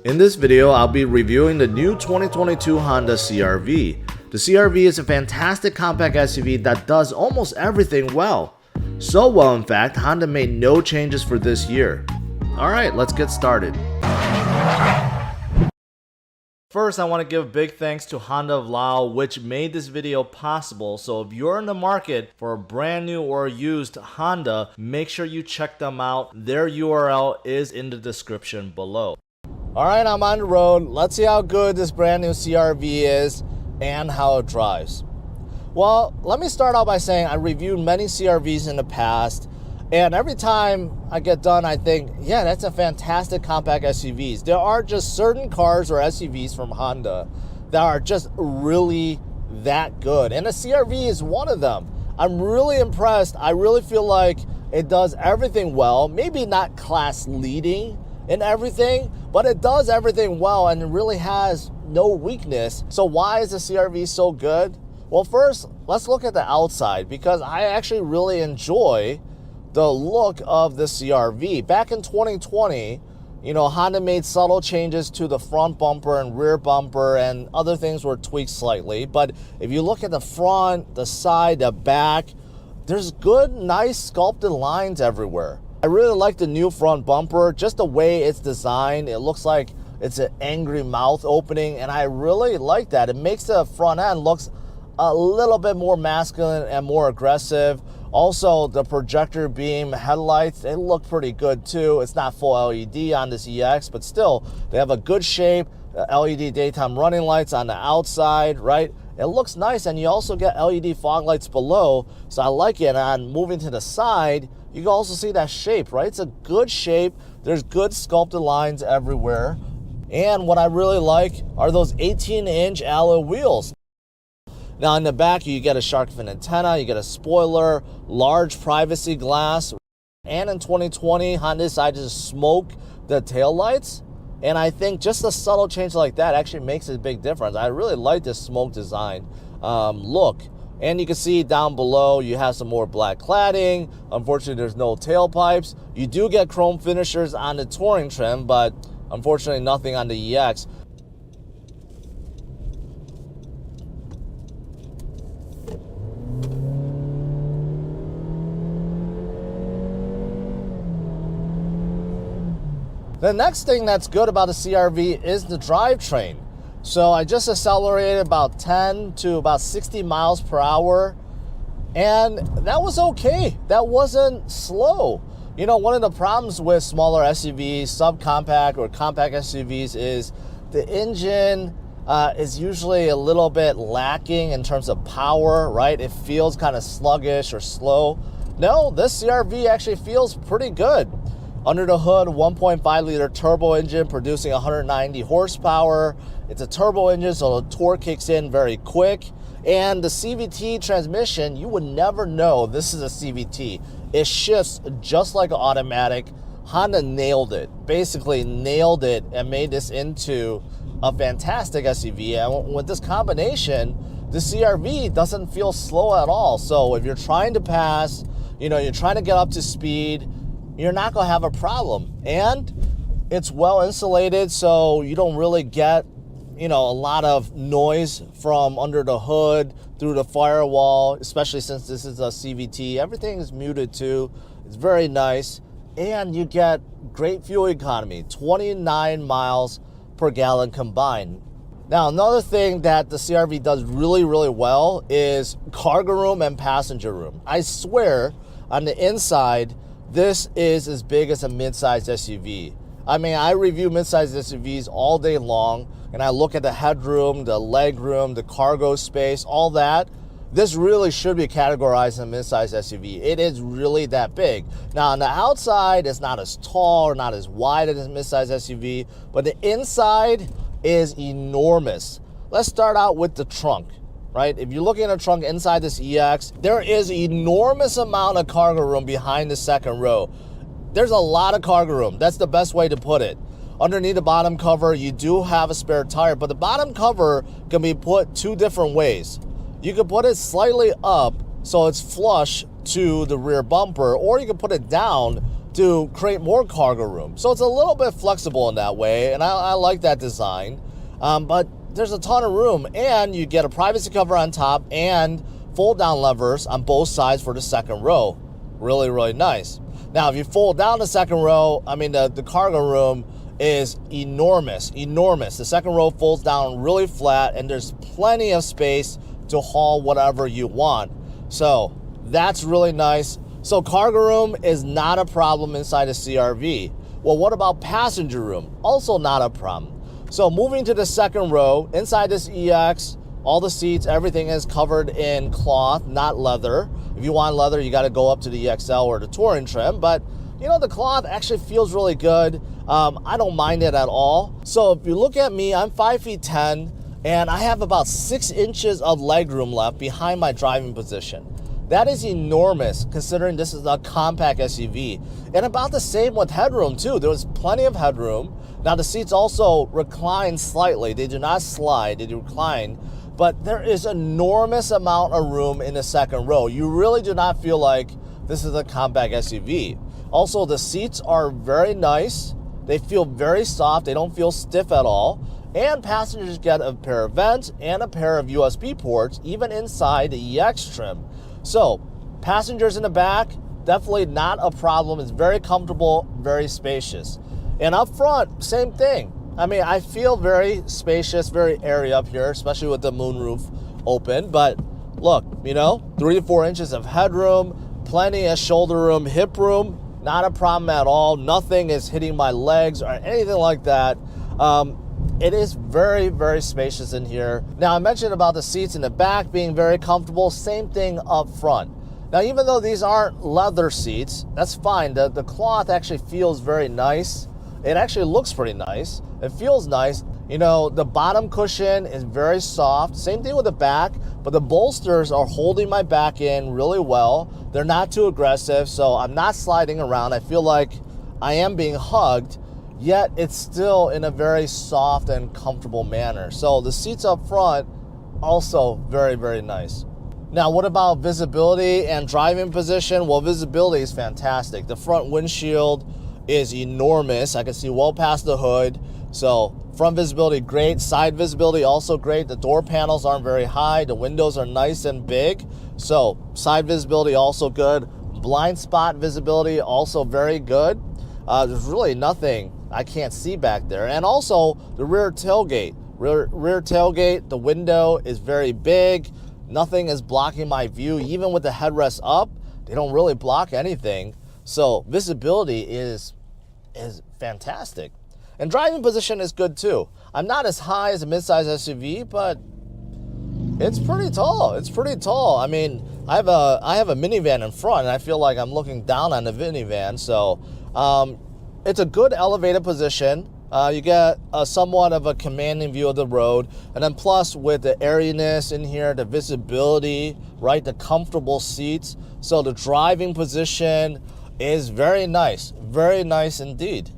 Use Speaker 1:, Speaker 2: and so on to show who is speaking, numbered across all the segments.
Speaker 1: In this video, I'll be reviewing the new 2022 Honda CR-V. The CR-V is a fantastic compact SUV that does almost everything well. So well, in fact, Honda made no changes for this year. Alright, let's get started. First, I want to give big thanks to Honda of Laos, which made this video possible. So if you're in the market for a brand new or used Honda, make sure you check them out. Their URL is in the description below. Alright, I'm on the road. Let's see how good this brand new CR-V is and how it drives. Well, let me start out by saying I reviewed many CR-Vs in the past, and every time I get done, I think, yeah, that's a fantastic compact SUVs. There are just certain cars or SUVs from Honda that are just really that good, and the CR-V is one of them. I'm really impressed. I really feel like it does everything well. Maybe not class leading in everything, but it does everything well and it really has no weakness. So why is the CR-V so good? Well, first, let's look at the outside, because I actually really enjoy the look of the CR-V. Back in 2020, Honda made subtle changes to the front bumper and rear bumper, and other things were tweaked slightly. But if you look at the front, the side, the back, there's good, nice sculpted lines everywhere. I really like the new front bumper, just the way it's designed. It looks like it's an angry mouth opening, and I really like that. It makes the front end looks a little bit more masculine and more aggressive. Also, the projector beam headlights, they look pretty good too. It's not full LED on this EX, but still, they have a good shape. LED daytime running lights on the outside, right? It looks nice, and you also get LED fog lights below, so I like it. And moving to the side, you can also see that shape, right? It's a good shape. There's good sculpted lines everywhere. And what I really like are those 18-inch alloy wheels. Now in the back, you get a shark fin antenna, you get a spoiler, large privacy glass, and in 2020, Honda decided to smoke the taillights. And I think just a subtle change like that actually makes a big difference. I really like this smoke design look. And you can see down below, you have some more black cladding. Unfortunately, there's no tailpipes. You do get chrome finishers on the Touring trim, but unfortunately, nothing on the EX. The next thing that's good about the CR-V is the drivetrain. So I just accelerated about 10 to about 60 miles per hour, and that was okay. That wasn't slow. One of the problems with smaller SUVs, subcompact or compact SUVs, is the engine is usually a little bit lacking in terms of power, right? It feels kind of sluggish or slow. No, this CR-V actually feels pretty good. Under the hood, 1.5 liter turbo engine producing 190 horsepower. It's a turbo engine, so the torque kicks in very quick. And the CVT transmission, you would never know this is a CVT. It shifts just like an automatic. Honda nailed it, basically nailed it, and made this into a fantastic SUV. And with this combination, the CR-V doesn't feel slow at all. So if you're trying to pass, you're trying to get up to speed, you're not going to have a problem. And it's well insulated, so you don't really get, a lot of noise from under the hood, through the firewall, especially since this is a CVT. Everything is muted too. It's very nice. And you get great fuel economy, 29 miles per gallon combined. Now, another thing that the CR-V does really, really well is cargo room and passenger room. I swear, on the inside, this is as big as a mid-sized SUV. I mean, I review mid-sized SUVs all day long, and I look at the headroom, the legroom, the cargo space, all that. This really should be categorized as a mid-sized SUV. It is really that big. Now, on the outside, it's not as tall or not as wide as a mid-sized SUV, but the inside is enormous. Let's start out with the trunk. Right? If you're looking at a trunk inside this EX, there is an enormous amount of cargo room behind the second row. There's a lot of cargo room. That's the best way to put it. Underneath the bottom cover, you do have a spare tire, but the bottom cover can be put two different ways. You can put it slightly up so it's flush to the rear bumper, or you can put it down to create more cargo room. So it's a little bit flexible in that way, and I like that design. But there's a ton of room, and you get a privacy cover on top and fold down levers on both sides for the second row. Really, really nice. Now, if you fold down the second row, I mean, the cargo room is enormous. The second row folds down really flat, and there's plenty of space to haul whatever you want. So that's really nice. So cargo room is not a problem inside a CRV. Well, what about passenger room? Also not a problem. So moving to the second row, inside this EX, all the seats, everything is covered in cloth, not leather. If you want leather, you got to go up to the EXL or the touring trim. But, you know, the cloth actually feels really good. I don't mind it at all. So if you look at me, I'm 5'10", and I have about 6 inches of legroom left behind my driving position. That is enormous considering this is a compact SUV. And about the same with headroom too. There was plenty of headroom. Now the seats also recline slightly. They do not slide, they do recline. But there is enormous amount of room in the second row. You really do not feel like this is a compact SUV. Also, the seats are very nice. They feel very soft. They don't feel stiff at all. And passengers get a pair of vents and a pair of USB ports, even inside the EX trim. So, passengers in the back, definitely not a problem. It's very comfortable, very spacious. And up front, same thing. I mean, I feel very spacious, very airy up here, especially with the moonroof open. But look, you know, 3 to 4 inches of headroom, plenty of shoulder room, hip room, not a problem at all. Nothing is hitting my legs or anything like that. It is very, very spacious in here. Now, I mentioned about the seats in the back being very comfortable. Same thing up front. Now, even though these aren't leather seats, that's fine. The cloth actually feels very nice. It actually looks pretty nice. It feels nice. You know, the bottom cushion is very soft. Same thing with the back, but the bolsters are holding my back in really well. They're not too aggressive, so I'm not sliding around. I feel like I am being hugged, yet it's still in a very soft and comfortable manner. So the seats up front, also very, very nice. Now, what about visibility and driving position? Well, visibility is fantastic. The front windshield is enormous. I can see well past the hood. So front visibility, great. Side visibility, also great. The door panels aren't very high. The windows are nice and big. So side visibility, also good. Blind spot visibility, also very good. There's really nothing I can't see back there. And also the rear tailgate. Rear tailgate, the window is very big. Nothing is blocking my view. Even with the headrest up, they don't really block anything. So visibility is fantastic. And driving position is good too. I'm not as high as a midsize SUV, but it's pretty tall. It's pretty tall. I mean, I have a minivan in front, and I feel like I'm looking down on the minivan. So it's a good elevated position. You get somewhat of a commanding view of the road. And then plus with the airiness in here, the visibility, right? The comfortable seats. So the driving position is very nice indeed.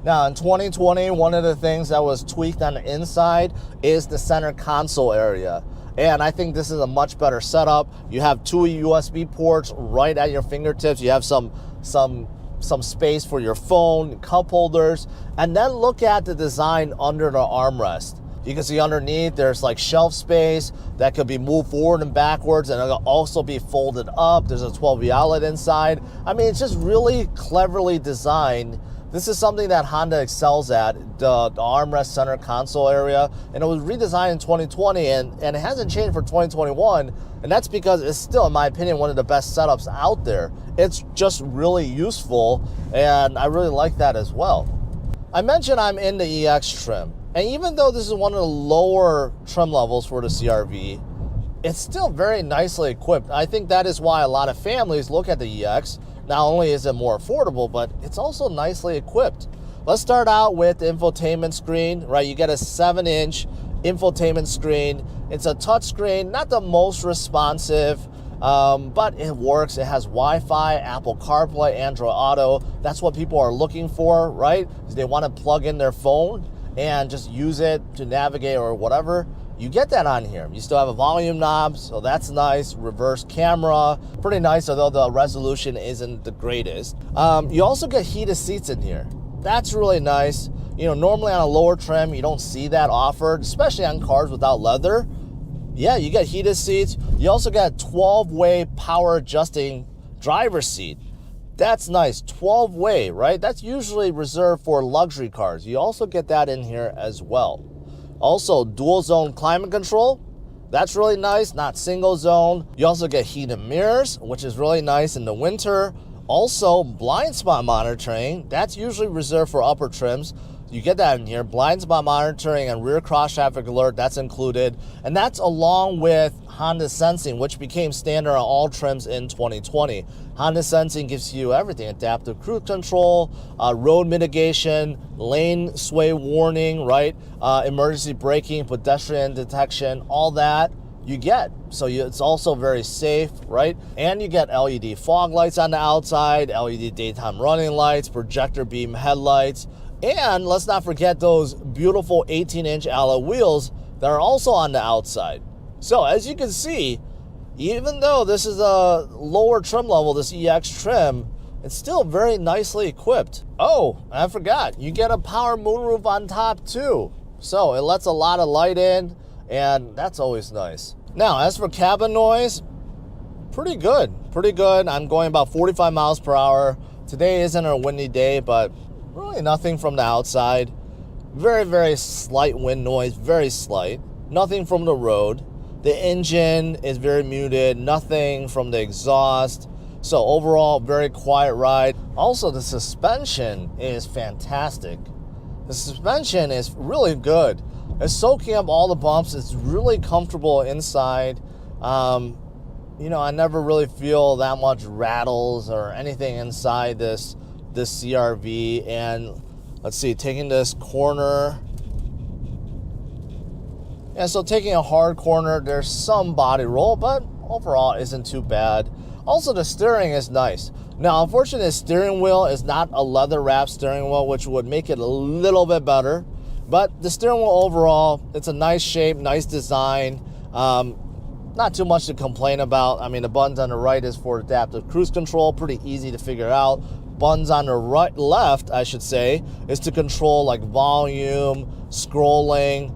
Speaker 1: Now in 2020, one of the things that was tweaked on the inside is the center console area. And I think this is a much better setup. You have 2 USB ports right at your fingertips. You have some space for your phone, cup holders, and then look at the design under the armrest. You can see underneath there's like shelf space that could be moved forward and backwards, and it'll also be folded up. There's a 12V outlet inside. I mean, it's just really cleverly designed. This is something that Honda excels at, the armrest center console area, and it was redesigned in 2020, and it hasn't changed for 2021, and that's because it's still, in my opinion, one of the best setups out there. It's just really useful, and I really like that as well. I mentioned I'm in the EX trim, and even though this is one of the lower trim levels for the CRV, it's still very nicely equipped. I think that is why a lot of families look at the EX. Not only is it more affordable, but it's also nicely equipped. Let's start out with the infotainment screen, right? You get a 7-inch infotainment screen. It's a touch screen, not the most responsive, but it works. It has Wi-Fi, Apple CarPlay, Android Auto. That's what people are looking for, right? They want to plug in their phone and just use it to navigate or whatever. You get that on here. You still have a volume knob, so that's nice. Reverse camera, pretty nice, although the resolution isn't the greatest. You also get heated seats in here. That's really nice. You know, normally on a lower trim, you don't see that offered, especially on cars without leather. Yeah, you get heated seats. You also got 12-way power adjusting driver's seat. That's nice, 12-way, right? That's usually reserved for luxury cars. You also get that in here as well. Also, dual zone climate control. That's really nice, not single zone. You also get heated mirrors, which is really nice in the winter. Also, blind spot monitoring. That's usually reserved for upper trims. You get that in here. Blind spot monitoring and rear cross traffic alert, that's included. And that's along with Honda Sensing, which became standard on all trims in 2020. Honda Sensing gives you everything: adaptive cruise control, road mitigation, lane sway warning, right? Emergency braking, pedestrian detection, all that you get. So it's also very safe, right? And you get LED fog lights on the outside, LED daytime running lights, projector beam headlights, and let's not forget those beautiful 18-inch alloy wheels that are also on the outside. So as you can see, even though this is a lower trim level, this EX trim, it's still very nicely equipped. Oh, I forgot, you get a power moonroof on top too. So it lets a lot of light in, and that's always nice. Now, as for cabin noise, pretty good. I'm going about 45 miles per hour. Today isn't a windy day, but really nothing from the outside. Very, very slight wind noise, very slight. Nothing from the road. The engine is very muted, nothing from the exhaust. So overall, very quiet ride. Also, the suspension is fantastic. The suspension is really good. It's soaking up all the bumps. It's really comfortable inside. You know, I never really feel that much rattles or anything inside this CRV. And let's see, taking this corner. And so taking a hard corner, there's some body roll, but overall isn't too bad. Also, the steering is nice. Now, unfortunately, the steering wheel is not a leather wrap steering wheel, which would make it a little bit better. But the steering wheel overall, it's a nice shape, nice design. Not too much to complain about. I mean, the buttons on the right is for adaptive cruise control, pretty easy to figure out. Buttons on the right, left, I should say, is to control like volume, scrolling,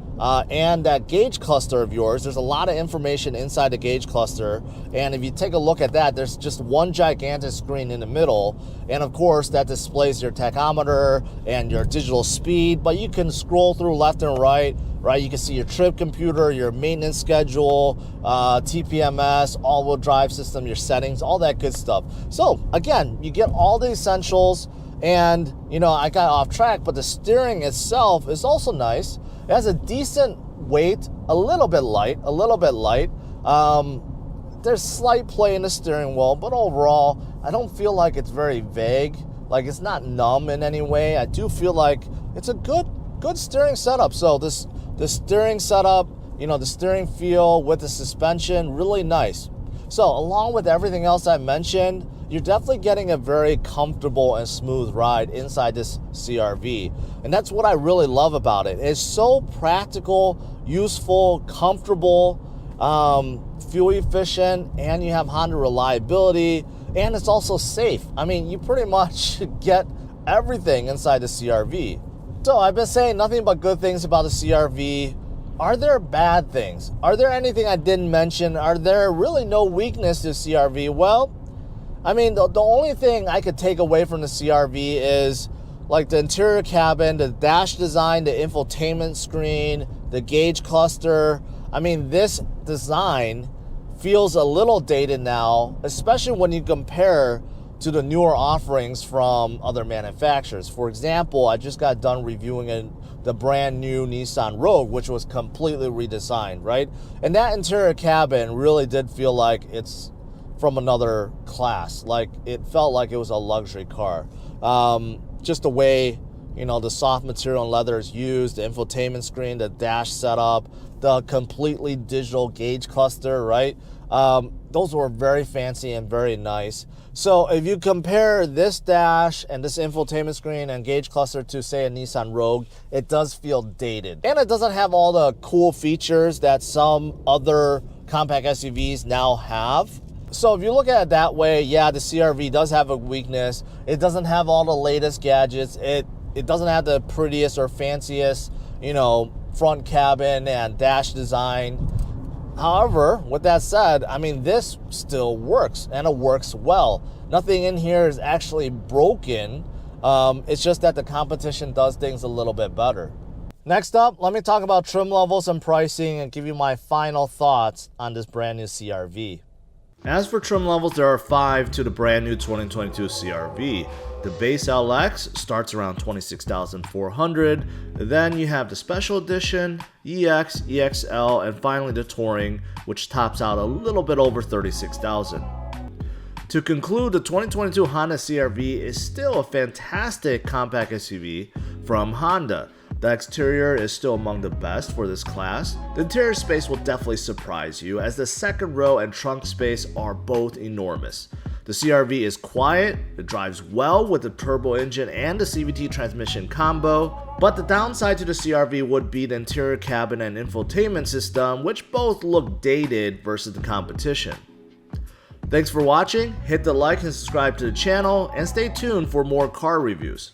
Speaker 1: and that gauge cluster of yours. There's a lot of information inside the gauge cluster, and if you take a look at that, there's just one gigantic screen in the middle, and of course that displays your tachometer and your digital speed, but you can scroll through left and right. You can see your trip computer, your maintenance schedule, TPMS, all-wheel drive system, your settings, all that good stuff. So again, you get all the essentials, and you know, I got off track, but the steering itself is also nice. It has a decent weight, a little bit light. There's slight play in the steering wheel, but overall, I don't feel like it's very vague. Like, it's not numb in any way. I do feel like it's a good steering setup. So the steering setup, you know, the steering feel with the suspension, really nice. So along with everything else I mentioned, you're definitely getting a very comfortable and smooth ride inside this CRV. And that's what I really love about it. It's so practical, useful, comfortable, fuel efficient, and you have Honda reliability, and it's also safe. I mean, you pretty much get everything inside the CRV. So I've been saying nothing but good things about the CRV. Are there bad things? Are there anything I didn't mention? Are there really no weakness to CRV? Well, I mean, the only thing I could take away from the CRV is like the interior cabin, the dash design, the infotainment screen, the gauge cluster. I mean, this design feels a little dated now, especially when you compare to the newer offerings from other manufacturers. For example, I just got done reviewing the brand new Nissan Rogue, which was completely redesigned, right? And that interior cabin really did feel like it's from another class. Like, it felt like it was a luxury car. Just the way, you know, the soft material and leather is used, the infotainment screen, the dash setup, the completely digital gauge cluster, right? those were very fancy and very nice. So if you compare this dash and this infotainment screen and gauge cluster to, say, a Nissan Rogue, it does feel dated. And it doesn't have all the cool features that some other compact SUVs now have. So if you look at it that way, yeah, the CR-V does have a weakness. It doesn't have all the latest gadgets. It doesn't have the prettiest or fanciest, front cabin and dash design. However, with that said, I mean, this still works, and it works well. Nothing in here is actually broken. It's just that the competition does things a little bit better. Next up, let me talk about trim levels and pricing and give you my final thoughts on this brand new CR-V. As for trim levels, there are 5 to the brand new 2022 CR-V. The base LX starts around $26,400. Then you have the Special Edition, EX, EXL, and finally the Touring, which tops out a little bit over $36,000. To conclude, the 2022 Honda CR-V is still a fantastic compact SUV from Honda. The exterior is still among the best for this class. The interior space will definitely surprise you, as the second row and trunk space are both enormous. The CR-V is quiet, it drives well with the turbo engine and the CVT transmission combo, but the downside to the CR-V would be the interior cabin and infotainment system, which both look dated versus the competition. Thanks for watching, hit the like and subscribe to the channel, and stay tuned for more car reviews.